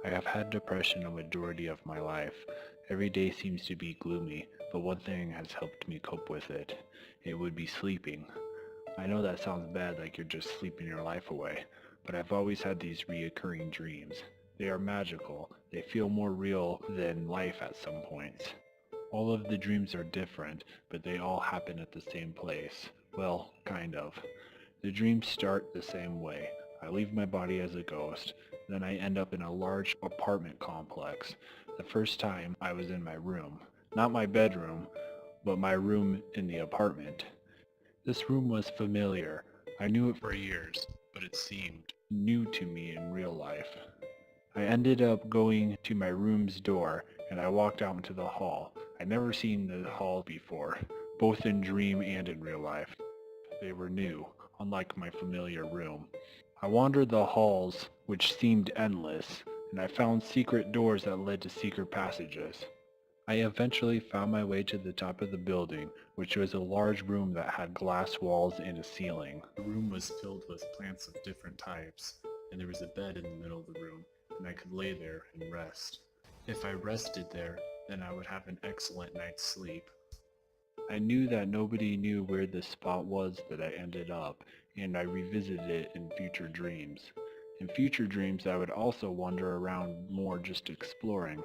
I have had depression a majority of my life. Every day seems to be gloomy, but one thing has helped me cope with it. It would be sleeping. I know that sounds bad, like you're just sleeping your life away, but I've always had these reoccurring dreams. They are magical. They feel more real than life at some points. All of the dreams are different, but they all happen at the same place. Well, kind of. The dreams start the same way. I leave my body as a ghost, then I end up in a large apartment complex. The first time I was in my room. Not my bedroom, but my room in the apartment. This room was familiar. I knew it for years, but it seemed new to me in real life. I ended up going to my room's door, and I walked out into the hall. I'd never seen the hall before, both in dream and in real life. They were new, unlike my familiar room. I wandered the halls, which seemed endless, and I found secret doors that led to secret passages. I eventually found my way to the top of the building, which was a large room that had glass walls and a ceiling. The room was filled with plants of different types, and there was a bed in the middle of the room, and I could lay there and rest. If I rested there, then I would have an excellent night's sleep. I knew that nobody knew where this spot was that I ended up, and I revisited it in future dreams. In future dreams, I would also wander around more just exploring.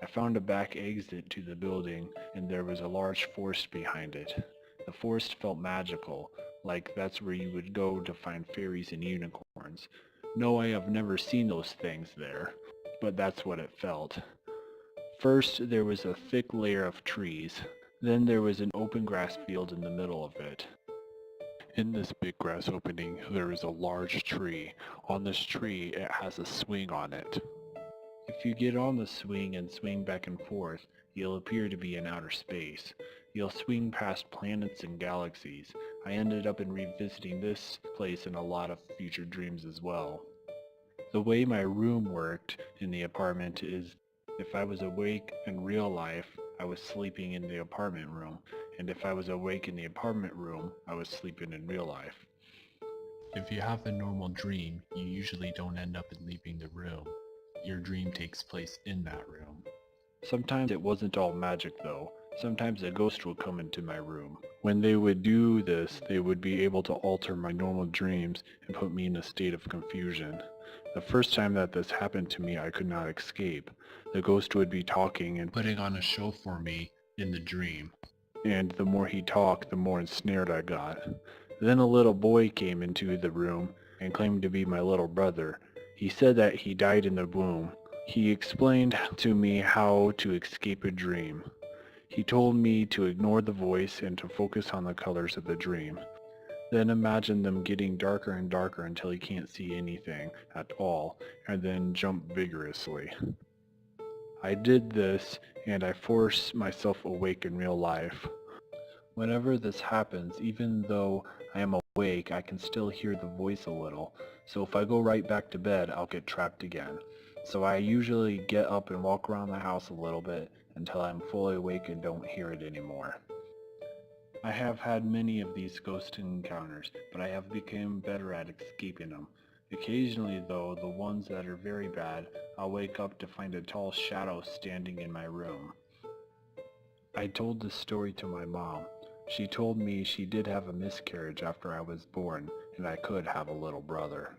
I found a back exit to the building, and there was a large forest behind it. The forest felt magical, like that's where you would go to find fairies and unicorns. No, I have never seen those things there, but that's what it felt. First, there was a thick layer of trees. Then there was an open grass field in the middle of it. In this big grass opening, there is a large tree. On this tree, it has a swing on it. If you get on the swing and swing back and forth, you'll appear to be in outer space. You'll swing past planets and galaxies. I ended up in revisiting this place in a lot of future dreams as well. The way my room worked in the apartment is if I was awake in real life, I was sleeping in the apartment room, and if I was awake in the apartment room, I was sleeping in real life. If you have a normal dream, you usually don't end up in leaving the room. Your dream takes place in that room. Sometimes it wasn't all magic though. Sometimes a ghost would come into my room. When they would do this, they would be able to alter my normal dreams and put me in a state of confusion. The first time that this happened to me, I could not escape. The ghost would be talking and putting on a show for me in the dream. And the more he talked, the more ensnared I got. Then a little boy came into the room and claimed to be my little brother. He said that he died in the womb. He explained to me how to escape a dream. He told me to ignore the voice and to focus on the colors of the dream. Then imagine them getting darker and darker until you can't see anything at all, and then jump vigorously. I did this, and I forced myself awake in real life. Whenever this happens, even though I am awake, I can still hear the voice a little, so if I go right back to bed, I'll get trapped again. So I usually get up and walk around the house a little bit until I'm fully awake and don't hear it anymore. I have had many of these ghost encounters, but I have become better at escaping them. Occasionally though, the ones that are very bad, I'll wake up to find a tall shadow standing in my room. I told this story to my mom. She told me she did have a miscarriage after I was born, and I could have a little brother.